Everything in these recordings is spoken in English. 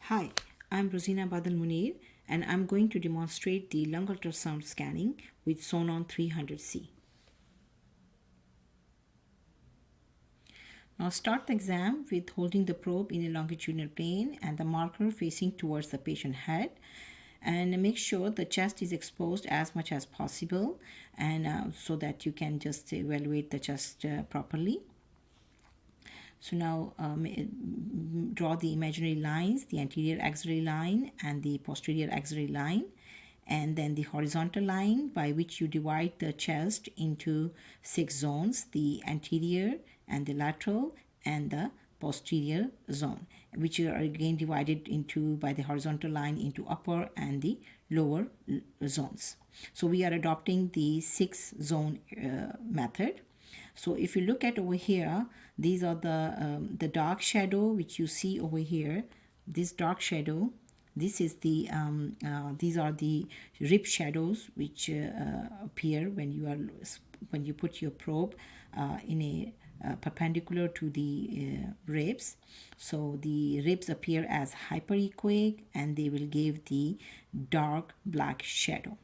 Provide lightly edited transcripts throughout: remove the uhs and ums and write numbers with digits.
Hi, I'm Rosina Badal Munir and I'm going to demonstrate the lung ultrasound scanning with SONON 300C. Now start the exam with holding the probe in a longitudinal plane and the marker facing towards the patient head, and make sure the chest is exposed as much as possible, and so that you can just evaluate the chest properly. So now draw the imaginary lines, the anterior axillary line and the posterior axillary line, and then the horizontal line by which you divide the chest into 6 zones, the anterior and the lateral and the posterior zone, which are again divided into by the horizontal line into upper and the lower zones. So we are adopting the 6 zone method. So if you look at over here, these are the dark shadow which you see over here. This dark shadow, this is the these are the rib shadows which appear when you put your probe in a perpendicular to the ribs. So the ribs appear as hyperechoic and they will give the dark black shadow.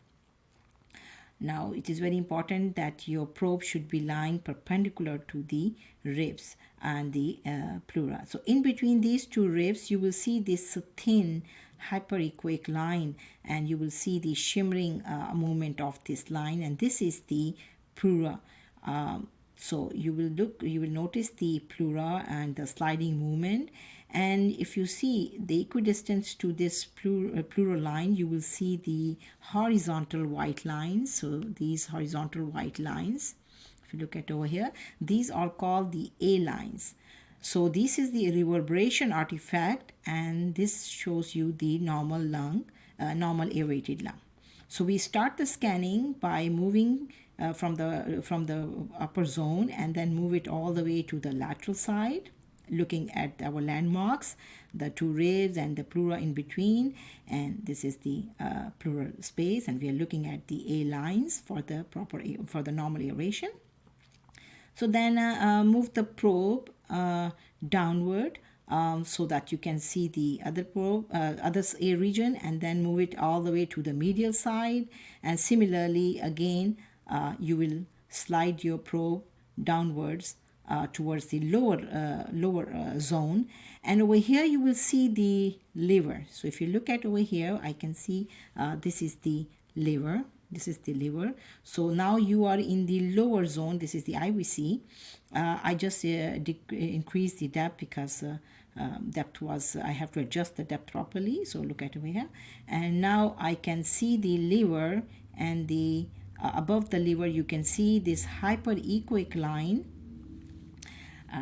Now it is very important that your probe should be lying perpendicular to the ribs and the pleura. So in between these two ribs you will see this thin hyperechoic line, and you will see the shimmering movement of this line, and this is the pleura. So you will notice the pleura and the sliding movement, and if you see the equidistant to this pleural line, you will see the horizontal white lines. So these horizontal white lines, if you look at over here, these are called the A lines. So this is the reverberation artifact, and this shows you the normal lung, normal aerated lung. So we start the scanning by moving from the upper zone and then move it all the way to the lateral side, looking at our landmarks, the two ribs and the pleura in between, and this is the pleural space, and we are looking at the A lines for the normal aeration. So then move the probe downward so that you can see the other probe, other A region, and then move it all the way to the medial side. And similarly, again, you will slide your probe downwards towards the lower zone, and over here you will see the liver. So if you look at over here, I can see this is the liver. This is the liver. So now you are in the lower zone. This is the IVC. I just increased the depth because depth was, I have to adjust the depth properly. So look at over here, and now I can see the liver, and the above the liver you can see this hyperechoic line.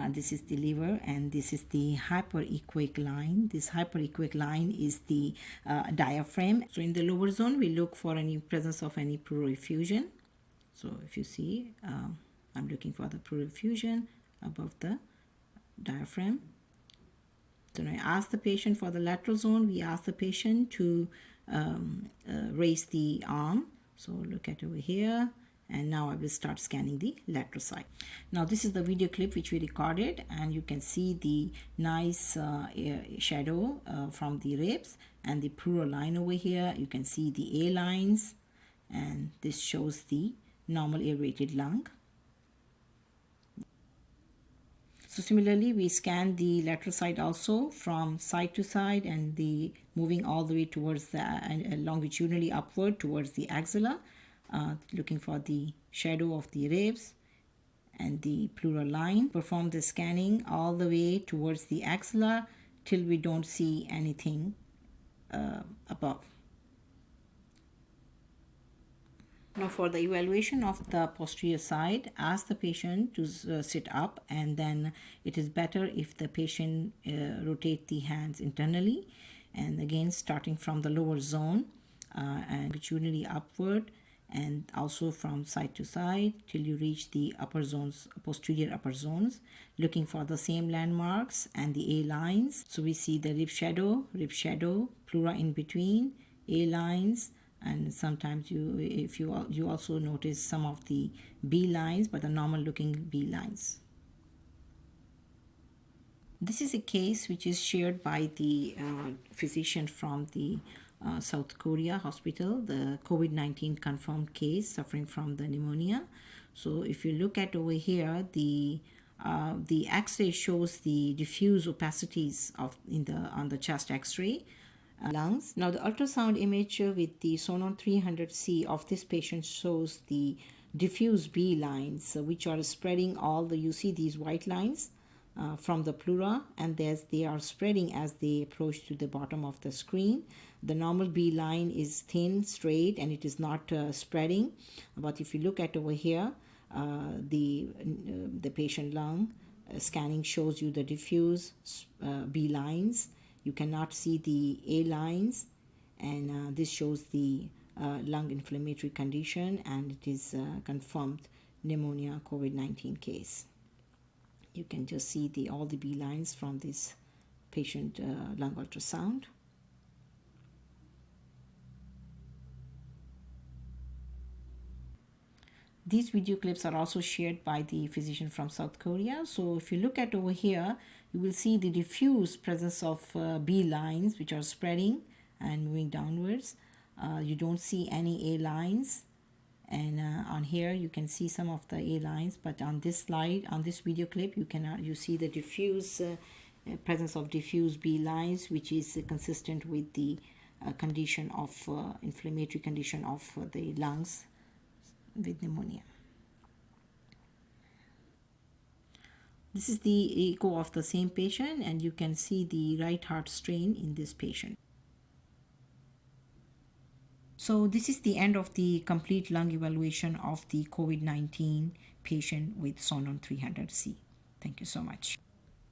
This is the liver, and this is the hyperechoic line. This hyperechoic line is the diaphragm. So in the lower zone, we look for any presence of any pleural effusion. So if you see, I'm looking for the pleural effusion above the diaphragm. So when I ask the patient for the lateral zone, we ask the patient to raise the arm. So look at over here. And now I will start scanning the lateral side. Now this is the video clip which we recorded, and you can see the nice shadow from the ribs and the pleural line over here. You can see the A lines, and this shows the normal aerated lung. So similarly, we scan the lateral side also from side to side, and the moving all the way towards the longitudinally upward towards the axilla. Looking for the shadow of the ribs and the pleural line. Perform the scanning all the way towards the axilla till we don't see anything above. Now for the evaluation of the posterior side, ask the patient to sit up, and then it is better if the patient rotate the hands internally, and again starting from the lower zone and longitudinally upward, and also from side to side till you reach the upper zones, posterior upper zones, looking for the same landmarks and the A lines. So we see the rib shadow, pleura in between, A lines, and sometimes you also notice some of the B lines, but the normal looking B lines. This is a case which is shared by the physician from the South Korea hospital, the COVID-19 confirmed case suffering from the pneumonia. So if you look at over here, the X-ray shows the diffuse opacities of on the chest X-ray. Lungs. Now the ultrasound image with the SONON 300C of this patient shows the diffuse B lines, which are spreading you see these white lines from the pleura, and they are spreading as they approach to the bottom of the screen. The normal B line is thin, straight, and it is not spreading. But if you look at over here, the patient lung scanning shows you the diffuse B lines. You cannot see the A lines, and this shows the lung inflammatory condition, and it is confirmed pneumonia COVID-19 case. You can just see all the B lines from this patient lung ultrasound. These video clips are also shared by the physician from South Korea. So if you look at over here, you will see the diffuse presence of B lines which are spreading and moving downwards. You don't see any A lines, and on here you can see some of the A lines, but on this slide, on this video clip, you see the diffuse presence of diffuse B lines, which is consistent with the condition of inflammatory condition of the lungs with pneumonia. This is the echo of the same patient, and you can see the right heart strain in this patient. So this is the end of the complete lung evaluation of the COVID-19 patient with SONON 300C. Thank you so much.